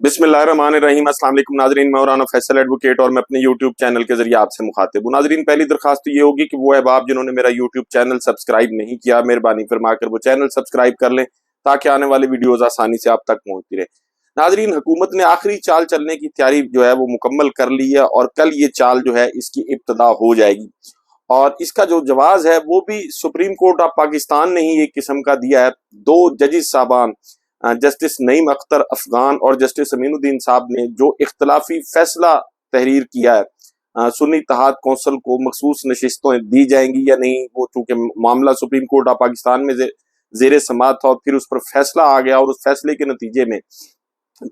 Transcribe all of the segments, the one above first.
बिस्मिल्लाहिर्रहमानिर्रहीम। अस्सलाम वालेकुम नाज़रीन, मैं मौलाना फैसल एडवोकेट और मैं अपने यूट्यूब चैनल के जरिए आपसे मुखातिब हूँ। नाज़रीन, पहली दरखास्त तो ये होगी कि वो अहबाब जिन्होंने मेरा यूट्यूब चैनल सब्सक्राइब नहीं किया, मेहरबानी फरमाकर वो चैनल सब्सक्राइब कर लें ताकि आने वाली वीडियोज़ आसानी से आप तक पहुँचती रहे। नाज़रीन, हुकूमत ने आखिरी चाल चलने की तैयारी जो है वो मुकम्मल कर ली है और कल ये चाल जो है इसकी इब्तिदा हो जाएगी और इसका जो जवाब है वो भी सुप्रीम कोर्ट ऑफ पाकिस्तान ने ही एक किस्म का दिया है। दो जजिस साहबान जस्टिस नईम अख्तर अफगान और जस्टिस अमीनुद्दीन साहब ने जो इख्तलाफी फैसला तहरीर किया है सुन्नी इत्तेहाद कौंसिल को मखसूस नशिस्तों दी जाएंगी या नहीं, वो चूंकि मामला सुप्रीम कोर्ट ऑफ पाकिस्तान में जेर समाअत था और फिर उस पर फैसला आ गया और उस फैसले के नतीजे में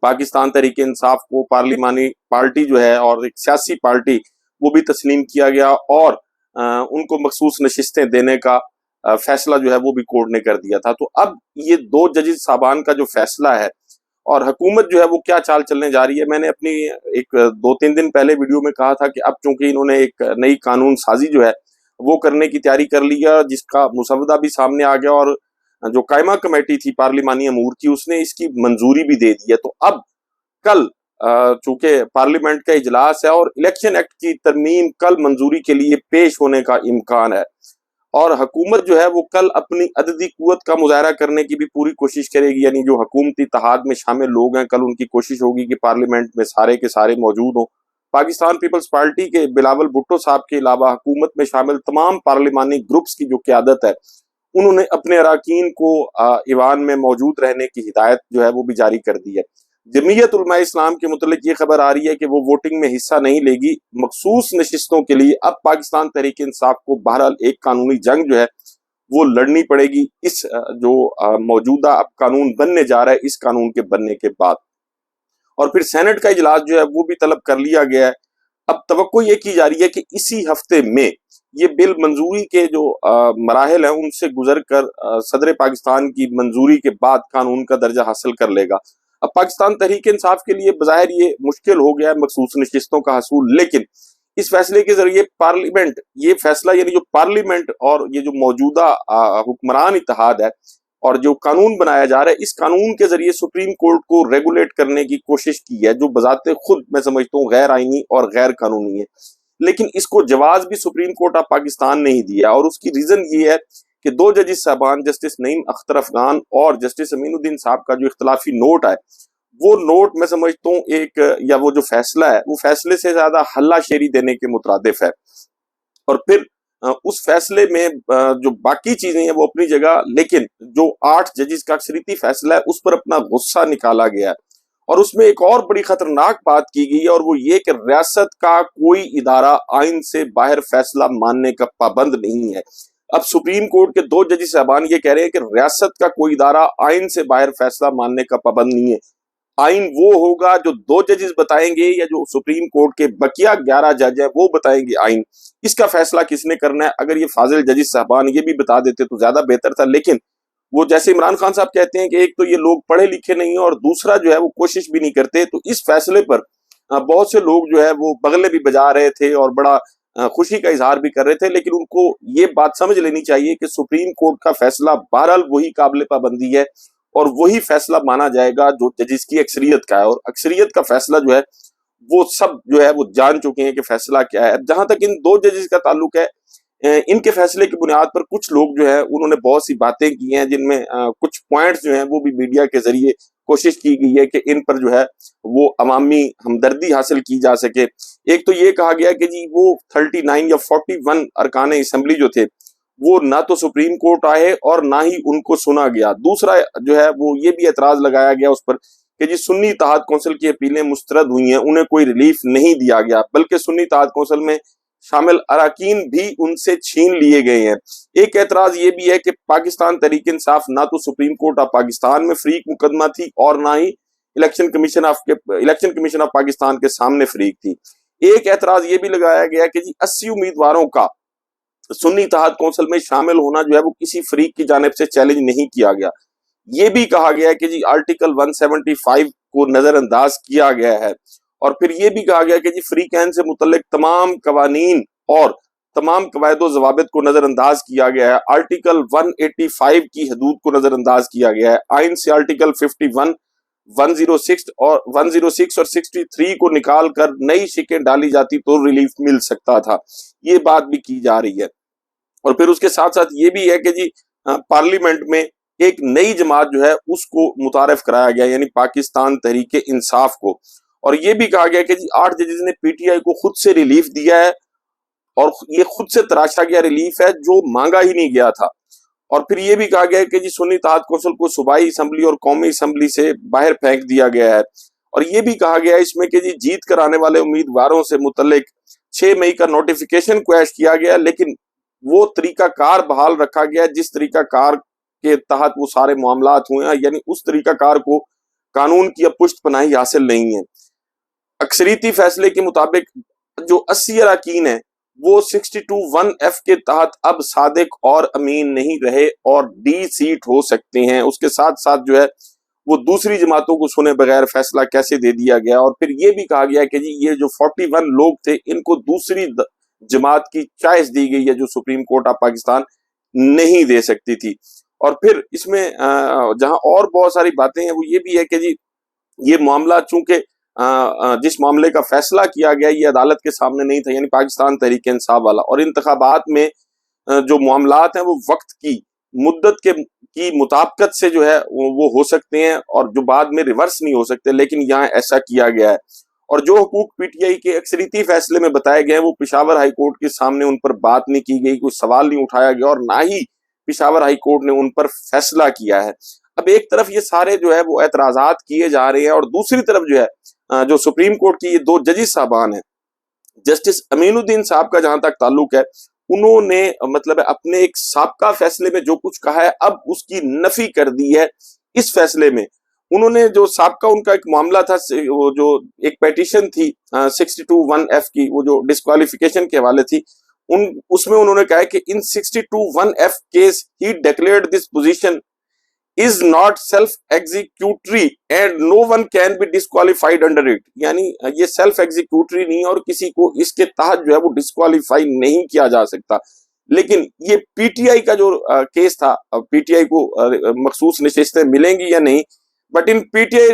पाकिस्तान तहरीक इंसाफ को पार्लिमानी पार्टी जो है और एक सियासी पार्टी वो भी तस्लीम किया गया और उनको मखसूस नशिस्तें देने का फैसला जो है वो भी कोर्ट ने कर दिया था। तो अब ये दो जजिस साहबान का जो फैसला है और हुकूमत जो है वो क्या चाल चलने जा रही है, मैंने अपनी एक 2-3 दिन पहले वीडियो में कहा था कि अब चूंकि इन्होंने एक नई कानून साजी जो है वो करने की तैयारी कर ली है, जिसका मुसवदा भी सामने आ गया और जो कायमा कमेटी थी पार्लिमानी अमूर की उसने इसकी मंजूरी भी दे दी है। तो अब कल चूंकि पार्लियामेंट का इजलास है और इलेक्शन एक्ट की तरमीम कल मंजूरी के लिए पेश होने का इम्कान है और हुकूमत जो है वो कल अपनी अददी कुव्वत का मुजाहरा करने की भी पूरी कोशिश करेगी। यानी जो हुकूमती इत्तेहाद में शामिल लोग हैं, कल उनकी कोशिश होगी कि पार्लियामेंट में सारे के सारे मौजूद हों। पाकिस्तान पीपल्स पार्टी के बिलावल भुट्टो साहब के अलावा हुकूमत में शामिल तमाम पार्लिमानी ग्रुप्स की जो क़यादत है उन्होंने अपने अराकीन को ईवान में मौजूद रहने की हिदायत जो है वो भी जारी कर दी है। जमीयत उलमा इस्लाम के मुतल्लिक ये खबर आ रही है कि वो वोटिंग में हिस्सा नहीं लेगी। मखसूस नशिस्तों के लिए अब पाकिस्तान तहरीक इंसाफ को बहरहाल एक कानूनी जंग जो है वो लड़नी पड़ेगी इस जो मौजूदा अब कानून बनने जा रहा है, इस कानून के बनने के बाद। और फिर सेनेट का इजलास जो है वो भी तलब कर लिया गया है। अब तवक्को ये की जा रही है कि इसी हफ्ते में ये बिल मंजूरी के जो मराहल हैं उनसे गुजर कर सदर पाकिस्तान की मंजूरी के बाद कानून का दर्जा हासिल कर लेगा। अब पाकिस्तान तहरीक इंसाफ के लिए बज़ाहिर ये मुश्किल हो गया है मखसूस नशिस्तों का हसूल, लेकिन इस फैसले के जरिए पार्लियामेंट ये फैसला यानी जो पार्लियामेंट और ये जो मौजूदा हुक्मरान इत्तेहाद है और जो कानून बनाया जा रहा है इस कानून के जरिए सुप्रीम कोर्ट को रेगुलेट करने की कोशिश की है, जो बजाते खुद मैं समझता हूँ गैर आईनी और गैर कानूनी है। लेकिन इसको जवाब भी सुप्रीम कोर्ट ऑफ पाकिस्तान ने ही दिया और उसकी रीजन ये है कि दो जजिस साहबान जस्टिस नईम अख्तर अफगान और जस्टिस अमीनुद्दीन साहब का जो इख्तलाफी नोट है वो नोट मैं समझता हूँ एक या वो जो फैसला है वो फैसले से ज्यादा हल्ला शेरी देने के मुतरादिफ है। और फिर उस फैसले में जो बाकी चीजें हैं वो अपनी जगह, लेकिन जो 8 जजिस का अक्सरीती फैसला है उस पर अपना गुस्सा निकाला गया है और उसमें एक और बड़ी खतरनाक बात की गई है और वो ये कि रियासत का कोई इदारा आइन से बाहर फैसला मानने का पाबंद नहीं है। अब सुप्रीम कोर्ट के दो जजिस साहबान ये कह रहे हैं कि रियासत का कोई इदारा आइन से बाहर फैसला मानने का पाबंद नहीं है। आइन वो होगा जो दो जजेस बताएंगे या जो सुप्रीम कोर्ट के बकिया 11 जज हैं वो बताएंगे आइन। इसका फैसला किसने करना है, अगर ये फाजिल जजिस साहबान ये भी बता देते तो ज्यादा बेहतर था। लेकिन वो जैसे इमरान खान साहब कहते हैं कि एक तो ये लोग पढ़े लिखे नहीं है और दूसरा जो है वो कोशिश भी नहीं करते, तो इस फैसले पर बहुत से लोग जो है वो बगले भी बजा रहे थे और बड़ा खुशी का इजहार भी कर रहे थे। लेकिन उनको ये बात समझ लेनी चाहिए कि सुप्रीम कोर्ट का फैसला बहरहाल वही काबिल पाबंदी है और वही फैसला माना जाएगा जो जजिस की अक्सरियत का है और अक्सरियत का फैसला जो है वो सब जो है वो जान चुके हैं कि फैसला क्या है। जहां तक इन दो जजिस का ताल्लुक है, इनके फैसले की बुनियाद पर कुछ लोग जो है उन्होंने बहुत सी बातें की हैं जिनमें कुछ पॉइंट्स जो हैं वो भी मीडिया के जरिए कोशिश की गई है कि इन पर जो है वो अवामी हमदर्दी हासिल की जा सके। एक तो ये कहा गया कि जी वो 39 या 41 अरकान असम्बली जो थे वो ना तो सुप्रीम कोर्ट आए और ना ही उनको सुना गया। दूसरा जो है वो ये भी एतराज लगाया गया उस पर कि जी सुन्नी इत्तेहाद कौंसिल की अपीलें मुस्तरद हुई हैं, उन्हें कोई रिलीफ नहीं दिया गया, बल्कि सुन्नी इत्तेहाद कौंसिल में शामिल अराकीन भी उनसे छीन लिए गए हैं। एक एतराज ये भी है कि पाकिस्तान तहरीक इंसाफ ना तो सुप्रीम कोर्ट ऑफ पाकिस्तान में फ्रीक मुकदमा थी और ना ही इलेक्शन कमीशन ऑफ पाकिस्तान के सामने फ्रीक थी। एक एतराज ये भी लगाया गया कि जी 80 उम्मीदवारों का सुन्नी इत्तेहाद कौंसिल में शामिल होना जो है वो किसी फ्रीक की जानिब से चैलेंज नहीं किया गया। ये भी कहा गया कि जी आर्टिकल 175 को नजरअंदाज किया गया है और फिर ये भी कहा गया कि जी फ्री कैन से मुतल्लिक तमाम कवानीन और तमाम कवायदो जवाबित को नजरअंदाज किया गया है। आर्टिकल 185 की हदूद को नजरअंदाज किया गया है। आइन से आर्टिकल 51 106 और 63 को निकाल कर नई शिकें डाली जाती तो रिलीफ मिल सकता था, ये बात भी की जा रही है। और फिर उसके साथ साथ ये भी है कि जी पार्लियामेंट में एक नई जमात जो है उसको मुतारफ कराया गया, यानी पाकिस्तान तहरीके इंसाफ को, और ये भी कहा गया कि जी 8 जजेस ने पीटीआई को खुद से रिलीफ दिया है और ये खुद से तराशा गया रिलीफ है जो मांगा ही नहीं गया था। और फिर ये भी कहा गया है कि जी सुन्नी इत्तेहाद कौंसिल को सूबाई असम्बली और कौमी असम्बली से बाहर फेंक दिया गया है। और ये भी कहा गया है इसमें कि जी जीत कर आने वाले उम्मीदवारों से मुतल्लिक 6 मई का नोटिफिकेशन क्वैश किया गया, लेकिन वो तरीकाकार बहाल रखा गया जिस तरीकाकार के तहत वो सारे मामलात हुए हैं, यानी उस तरीकाकार को कानून की अब पुष्ट पनाही हासिल नहीं है। अक्सरीती फैसले के मुताबिक जो 80 अरकान है वो 62(1)(f) के तहत अब सादिक और अमीन नहीं रहे और डी सीट हो सकते हैं। उसके साथ साथ जो है वो दूसरी जमातों को सुने बगैर फैसला कैसे दे दिया गया। और फिर ये भी कहा गया कि जी ये जो 41 लोग थे इनको दूसरी जमात की चॉइस दी गई है जो सुप्रीम कोर्ट ऑफ पाकिस्तान नहीं दे सकती थी। और फिर इसमें जहां और बहुत सारी बातें हैं वो ये भी है कि जी ये मामला चूंकि जिस मामले का फैसला किया गया ये अदालत के सामने नहीं था, यानी पाकिस्तान तहरीक इंसाफ वाला, और इंतखाबात में जो मामलात हैं वो वक्त की मुद्दत की मुताबिकत से जो है वो हो सकते हैं और जो बाद में रिवर्स नहीं हो सकते, लेकिन यहाँ ऐसा किया गया है। और जो हुकूक पीटीआई के अक्सरीती फैसले में बताए गए वो पेशावर हाई कोर्ट के सामने उन पर बात नहीं की गई, कोई सवाल नहीं उठाया गया और ना ही पेशावर हाई कोर्ट ने उन पर फैसला किया है। अब एक तरफ ये सारे जो है वो एतराजात किए जा रहे हैं और दूसरी तरफ जो है जो सुप्रीम कोर्ट की ये 2 जजेस साहबान हैं, जस्टिस अमीनुद्दीन साहब का जहां तक ताल्लुक है, उन्होंने मतलब अपने एक साबका फैसले में जो कुछ कहा है अब उसकी नफी कर दी है। इस फैसले में उन्होंने जो साबका उनका एक मामला था, वो जो एक पेटिशन थी 62(1)(f) की, वो जो डिस्क्वालिफिकेशन के हवाले थी, उसमें उन्होंने कहा है कि इन 62(1)(f) case he declared this position is not self executory and no one can be disqualified under it, यानी ये सेल्फ एग्जीक्यूटरी नहीं है और किसी को इसके तहत जो है वो डिस्क्वालीफाई नहीं किया जा सकता। लेकिन ये पीटीआई का जो केस था, पीटीआई को मखसूस नशिस्तें मिलेंगी या नहीं, but in PTI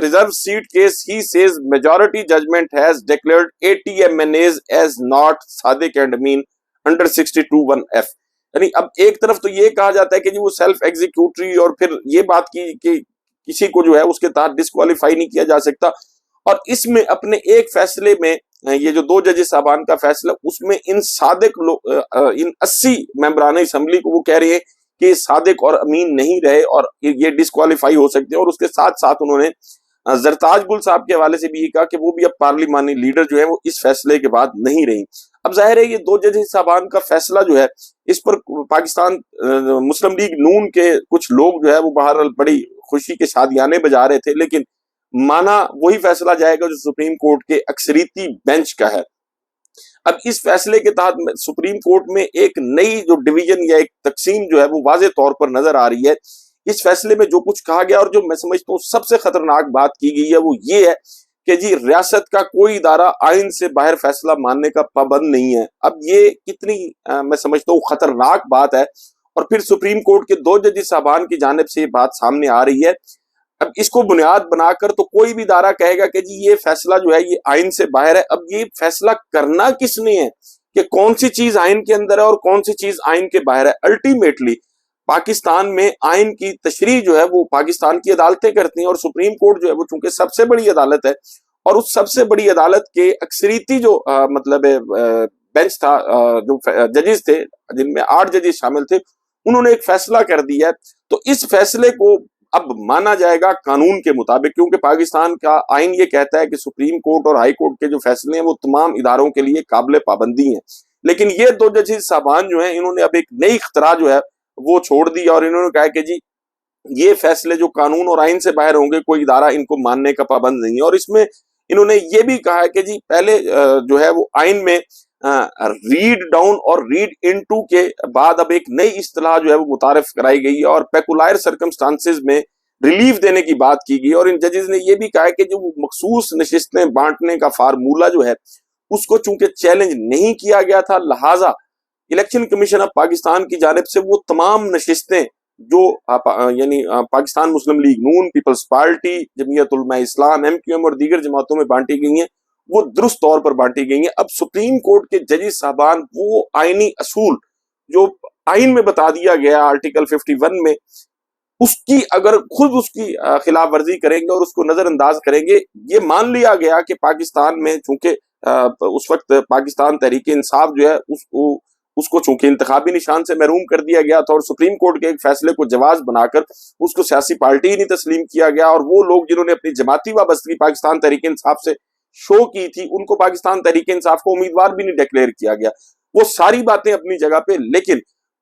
reserve seat case he says majority judgement has declared 80 MNAs as not Sadiq and Amin under 62(1)(f। यानी अब एक तरफ तो ये कहा जाता है कि जी वो सेल्फ एग्जीक्यूटरी और फिर ये बात की कि किसी को जो है उसके तहत डिस्क्वालीफाई नहीं किया जा सकता, और इसमें अपने एक फैसले में ये जो 2 जजेस साहबान का फैसला उसमें इन सादिक इन 80 मेंबरान असम्बली को वो कह रहे हैं कि सादिक और अमीन नहीं रहे और ये डिस्क्वालीफाई हो सकते हैं। और उसके साथ साथ उन्होंने जरताज गुल साहब के हवाले से भी ये कहा कि वो भी अब पार्लिमानी लीडर जो है वो इस फैसले के बाद नहीं रही। अब जाहिर है ये 2 जजेस साहबान का फैसला जो है इस पर पाकिस्तान मुस्लिम लीग नून के कुछ लोग जो है वो बहरहाल बड़ी खुशी के शादियाने बजा रहे थे, लेकिन माना वही फैसला जाएगा जो सुप्रीम कोर्ट के अक्सरीती बेंच का है। अब इस फैसले के तहत सुप्रीम कोर्ट में एक नई जो डिवीजन या एक तकसीम जो है वो वाज़े तौर पर नजर आ रही है। इस फैसले में जो कुछ कहा गया और जो मैं समझता हूँ सबसे खतरनाक बात की गई है वो ये है कि जी रियासत का कोई इदारा आइन से बाहर फैसला मानने का पाबंद नहीं है। अब ये कितनी मैं समझता हूँ खतरनाक बात है, और फिर सुप्रीम कोर्ट के 2 जजेस साहबान की जानिब से ये बात सामने आ रही है। अब इसको बुनियाद बनाकर तो कोई भी इदारा कहेगा कि जी ये फैसला जो है ये आइन से बाहर है। अब ये फैसला करना किसने है कि कौन सी चीज आइन के अंदर है और कौन सी चीज आइन के बाहर है? अल्टीमेटली पाकिस्तान में आइन की तशरीह जो है वो पाकिस्तान की अदालतें करती हैं, और सुप्रीम कोर्ट जो है वो चूंकि सबसे बड़ी अदालत है और उस सबसे बड़ी अदालत के अक्सरीती जो मतलब बेंच था, जो जजेस थे जिनमें 8 जजेस शामिल थे, उन्होंने एक फैसला कर दिया है। तो इस फैसले को अब माना जाएगा कानून के मुताबिक, क्योंकि पाकिस्तान का आइन ये कहता है कि सुप्रीम कोर्ट और हाई कोर्ट के जो फैसले हैं वो तमाम इदारों के लिए काबिल पाबंदी हैं। लेकिन ये 2 जजेस साहबान जो हैं इन्होंने अब एक नई इख्तरा जो है वो छोड़ दी और इन्होंने कहा कि जी ये फैसले जो कानून और आइन से बाहर होंगे कोई इदारा इनको मानने का पाबंद नहीं है। और इसमें इन्होंने ये भी कहा है कि जी पहले जो है वो आइन में रीड डाउन और रीड इनटू के बाद अब एक नई इस्तिलाह जो है वो मुतारिफ कराई गई है और पेकुलायर सर्कमस्टांसेस में रिलीफ देने की बात की गई। और इन जजेस ने यह भी कहा है कि जो मखसूस नशिस्तें बांटने का फार्मूला जो है उसको चूंकि चैलेंज नहीं किया गया था, लिहाजा इलेक्शन कमीशन ऑफ पाकिस्तान की जानिब से वो तमाम नशिस्तें جو یعنی پاکستان مسلم لیگ نون، پیپلز پارٹی، جمعیت علماء اسلام، MQM اور دیگر جماعتوں میں بانٹی گئی ہیں، وہ درست طور پر بانٹی گئی ہیں۔ اب سپریم کورٹ کے ججز صاحبان وہ آئینی اصول جو آئین میں بتا دیا گیا آرٹیکل 51 میں، اس کی اگر خود اس کی خلاف ورزی کریں گے اور اس کو نظر انداز کریں گے، یہ مان لیا گیا کہ پاکستان میں چونکہ اس وقت پاکستان تحریک انصاف جو ہے اس کو چونکہ انتخابی نشان سے محروم کر دیا گیا تھا، اور سپریم کورٹ کے ایک فیصلے کو جواز بنا کر اس کو سیاسی پارٹی ہی نہیں تسلیم کیا گیا، اور وہ لوگ جنہوں نے اپنی جماعتی وابستگی پاکستان تحریک انصاف سے شو کی تھی ان کو پاکستان تحریک انصاف کو امیدوار بھی نہیں ڈکلیئر کیا گیا۔ وہ ساری باتیں اپنی جگہ پہ، لیکن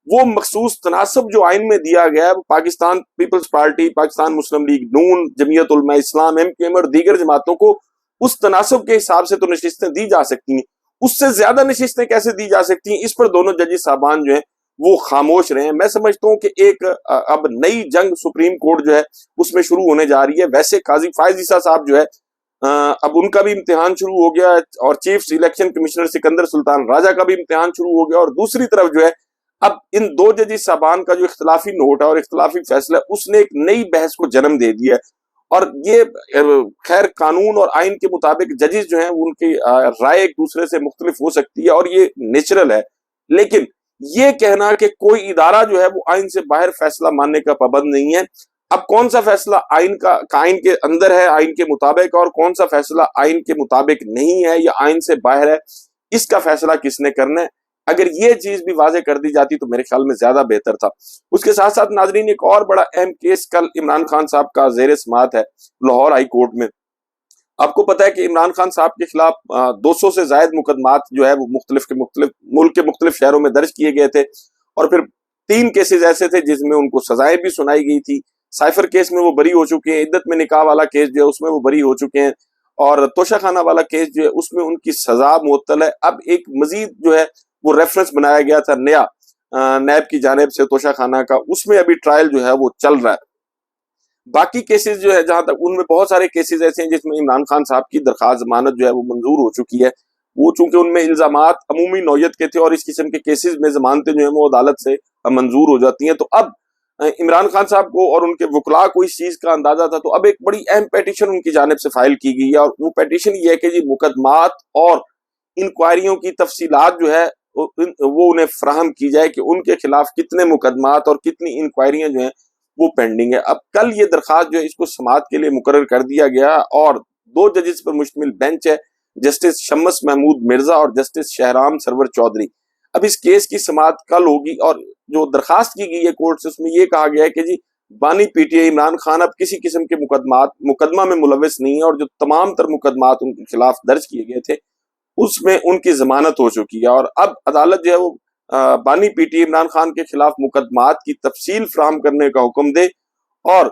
وہ مخصوص تناسب جو آئین میں دیا گیا ہے وہ پاکستان پیپلز پارٹی، پاکستان مسلم لیگ نون، جمعیت علماء اسلام، MQM اور دیگر جماعتوں کو اس تناسب کے حساب سے تو نشستیں دی جا سکتی ہیں، اس سے زیادہ نشستیں کیسے دی جا سکتی ہیں، اس پر دونوں ججز صاحبان جو ہیں وہ خاموش رہے ہیں۔ میں سمجھتا ہوں کہ ایک اب نئی جنگ سپریم کورٹ جو ہے اس میں شروع ہونے جا رہی ہے۔ ویسے قاضی فائز عیسیٰ صاحب جو ہے اب ان کا بھی امتحان شروع ہو گیا ہے، اور چیف الیکشن کمشنر سکندر سلطان راجہ کا بھی امتحان شروع ہو گیا، اور دوسری طرف جو ہے اب ان دو ججز صاحبان کا جو اختلافی نوٹ ہے اور اختلافی فیصلہ ہے اس نے ایک نئی بحث کو جنم دے دیا ہے، اور یہ خیر قانون اور آئین کے مطابق ججز جو ہیں ان کی رائے ایک دوسرے سے مختلف ہو سکتی ہے اور یہ نیچرل ہے، لیکن یہ کہنا کہ کوئی ادارہ جو ہے وہ آئین سے باہر فیصلہ ماننے کا پابند نہیں ہے۔ اب کون سا فیصلہ آئین کے اندر ہے، آئین کے مطابق، اور کون سا فیصلہ آئین کے مطابق نہیں ہے یا آئین سے باہر ہے، اس کا فیصلہ کس نے کرنا ہے، اگر یہ چیز بھی واضح کر دی جاتی تو میرے خیال میں زیادہ بہتر تھا۔ اس کے ساتھ ساتھ ناظرین ایک اور بڑا اہم کیس کل عمران خان صاحب کا زیر سماعت ہے لاہور ہائی کورٹ میں۔ آپ کو پتا ہے کہ عمران خان صاحب کے خلاف 200 سے زائد مقدمات جو ہے وہ مختلف ملک کے مختلف شہروں میں درج کیے گئے تھے، اور پھر 3 کیسز ایسے تھے جس میں ان کو سزائیں بھی سنائی گئی تھی۔ سائفر کیس میں وہ بری ہو چکے ہیں، عدت میں نکاح والا کیس جو ہے اس میں وہ بری ہو چکے ہیں، اور توشہ خانہ والا کیس جو ہے اس میں ان کی سزا معطل ہے۔ اب ایک مزید جو ہے وہ ریفرنس بنایا گیا تھا نیا نیب کی جانب سے توشہ خانہ کا، اس میں ابھی ٹرائل جو ہے وہ چل رہا ہے۔ باقی کیسز جو ہے جہاں تک ان میں بہت سارے کیسز ایسے ہیں جس میں عمران خان صاحب کی درخواست ضمانت جو ہے وہ منظور ہو چکی ہے، وہ چونکہ ان میں الزامات عمومی نوعیت کے تھے اور اس قسم کے کیسز میں ضمانتیں جو ہیں وہ عدالت سے منظور ہو جاتی ہیں، تو اب عمران خان صاحب کو اور ان کے وکلاء کو اس چیز کا اندازہ تھا، تو اب ایک بڑی اہم پیٹیشن ان کی جانب سے فائل کی گئی ہے، اور وہ پیٹیشن یہ ہے کہ جی مقدمات اور انکوائریوں کی تفصیلات جو ہے وہ انہیں فراہم کی جائے کہ ان کے خلاف کتنے مقدمات اور کتنی انکوائریاں جو ہیں وہ پینڈنگ ہے۔ اب کل یہ درخواست جو ہے اس کو سماعت کے لیے مقرر کر دیا گیا، اور 2 ججز پر مشتمل بینچ ہے، جسٹس شمس محمود مرزا اور جسٹس شہرام سرور چودھری۔ اب اس کیس کی سماعت کل ہوگی، اور جو درخواست کی گئی ہے کورٹ سے اس میں یہ کہا گیا ہے کہ جی بانی PTI عمران خان اب کسی قسم کے مقدمہ میں ملوث نہیں ہے، اور جو تمام تر مقدمات ان کے خلاف درج کیے گئے تھے اس میں ان کی ضمانت ہو چکی ہے، اور اب عدالت جو ہے وہ بانی PTI عمران خان کے خلاف مقدمات کی تفصیل فراہم کرنے کا حکم دے، اور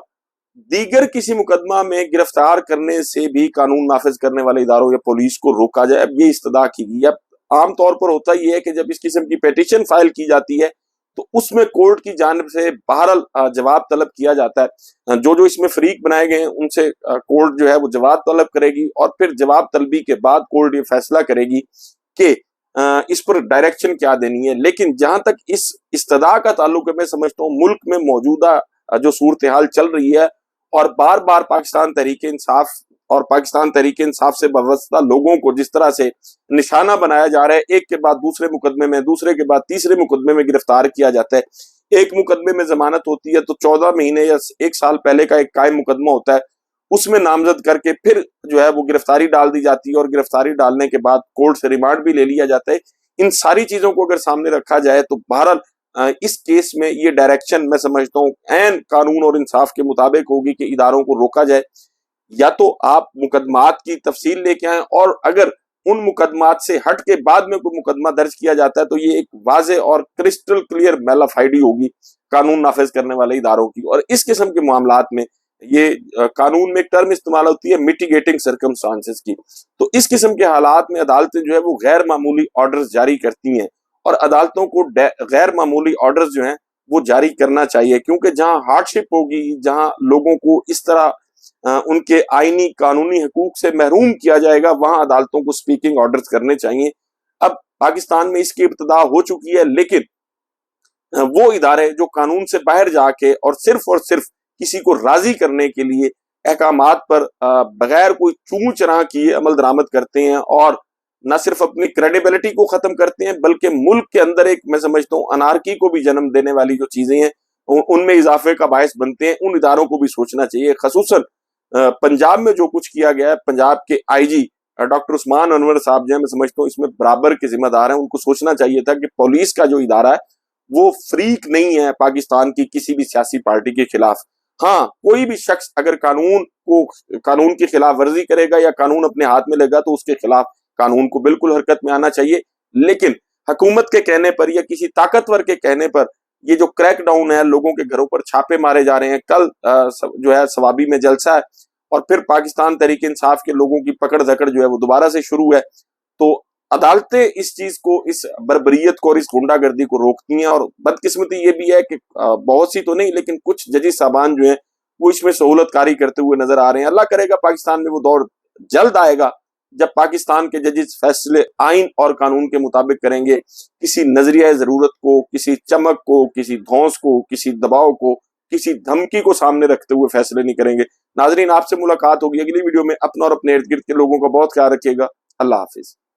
دیگر کسی مقدمہ میں گرفتار کرنے سے بھی قانون نافذ کرنے والے اداروں یا پولیس کو روکا جائے۔ اب یہ استدعا کی گئی ہے۔ اب عام طور پر ہوتا یہ ہے کہ جب اس قسم کی پیٹیشن فائل کی جاتی ہے تو اس میں کورٹ کی جانب سے بہرحال جواب طلب کیا جاتا ہے، جو اس میں فریق بنائے گئے ہیں ان سے کورٹ جو ہے وہ جواب طلب کرے گی، اور پھر جواب طلبی کے بعد کورٹ یہ فیصلہ کرے گی کہ اس پر ڈائریکشن کیا دینی ہے۔ لیکن جہاں تک اس استدعا کا تعلق ہے، میں سمجھتا ہوں ملک میں موجودہ جو صورتحال چل رہی ہے، اور بار بار پاکستان تحریک انصاف اور پاکستان تحریک انصاف سے وابستہ لوگوں کو جس طرح سے نشانہ بنایا جا رہا ہے، ایک کے بعد دوسرے مقدمے میں، دوسرے کے بعد تیسرے مقدمے میں گرفتار کیا جاتا ہے۔ ایک مقدمے میں ضمانت ہوتی ہے تو 14 مہینے یا 1 سال پہلے کا ایک قائم مقدمہ ہوتا ہے، اس میں نامزد کر کے پھر جو ہے وہ گرفتاری ڈال دی جاتی ہے، اور گرفتاری ڈالنے کے بعد کورٹ سے ریمانڈ بھی لے لیا جاتا ہے۔ ان ساری چیزوں کو اگر سامنے رکھا جائے تو بہرحال اس کیس میں یہ ڈائریکشن میں سمجھتا ہوں عین قانون اور انصاف کے مطابق ہوگی کہ اداروں کو روکا جائے، یا تو آپ مقدمات کی تفصیل لے کے آئیں، اور اگر ان مقدمات سے ہٹ کے بعد میں کوئی مقدمہ درج کیا جاتا ہے تو یہ ایک واضح اور کرسٹل کلیئر میل آف آئی ڈی ہوگی قانون نافذ کرنے والے اداروں کی۔ اور اس قسم کے معاملات میں یہ قانون میں ایک ٹرم استعمال ہوتی ہے میٹیگیٹنگ سرکمسٹانسز کی، تو اس قسم کے حالات میں عدالتیں جو ہے وہ غیر معمولی آرڈرز جاری کرتی ہیں، اور عدالتوں کو غیر معمولی آرڈرز جو ہیں وہ جاری کرنا چاہیے، کیونکہ جہاں ہارڈ شپ ہوگی، جہاں لوگوں کو اس طرح ان کے آئینی قانونی حقوق سے محروم کیا جائے گا، وہاں عدالتوں کو سپیکنگ آرڈرز کرنے چاہیے۔ اب پاکستان میں اس کی ابتدا ہو چکی ہے، لیکن وہ ادارے جو قانون سے باہر جا کے اور صرف کسی کو راضی کرنے کے لیے احکامات پر بغیر کوئی چوں چراں کیے عمل درآمد کرتے ہیں، اور نہ صرف اپنی کریڈیبلٹی کو ختم کرتے ہیں بلکہ ملک کے اندر ایک میں سمجھتا ہوں انارکی کو بھی جنم دینے والی جو چیزیں ہیں ان میں اضافے کا باعث بنتے ہیں، ان اداروں کو بھی سوچنا چاہیے۔ خصوصاً پنجاب میں جو کچھ کیا گیا ہے، پنجاب کے آئی جی ڈاکٹر عثمان انور صاحب جو ہے، میں سمجھتا ہوں اس میں برابر کے ذمہ دار ہیں۔ ان کو سوچنا چاہیے تھا کہ پولیس کا جو ادارہ ہے وہ فریق نہیں ہے پاکستان کی کسی بھی سیاسی پارٹی کے خلاف۔ ہاں، کوئی بھی شخص اگر قانون کی خلاف ورزی کرے گا یا قانون اپنے ہاتھ میں لے گا تو اس کے خلاف قانون کو بالکل حرکت میں آنا چاہیے، لیکن حکومت کے کہنے پر یا کسی طاقتور کے کہنے پر یہ جو کریک ڈاؤن ہے، لوگوں کے گھروں پر چھاپے مارے جا رہے ہیں، کل جو ہے سوابی میں جلسہ ہے اور پھر پاکستان تحریک انصاف کے لوگوں کی پکڑ دھکڑ جو ہے وہ دوبارہ سے شروع ہے، تو عدالتیں اس چیز کو، اس بربریت کو اور اس گنڈا گردی کو روکتی ہیں۔ اور بدقسمتی یہ بھی ہے کہ بہت سی تو نہیں لیکن کچھ ججز صاحبان جو ہیں وہ اس میں سہولت کاری کرتے ہوئے نظر آ رہے ہیں۔ اللہ کرے گا پاکستان میں وہ دور جلد آئے گا جب پاکستان کے ججز فیصلے آئین اور قانون کے مطابق کریں گے، کسی نظریہ ضرورت کو، کسی چمک کو، کسی دھونس کو، کسی دباؤ کو، کسی دھمکی کو سامنے رکھتے ہوئے فیصلے نہیں کریں گے۔ ناظرین، آپ سے ملاقات ہوگی اگلی ویڈیو میں۔ اپنا اور اپنے ارد گرد کے لوگوں کا بہت خیال رکھیے گا۔ اللہ حافظ۔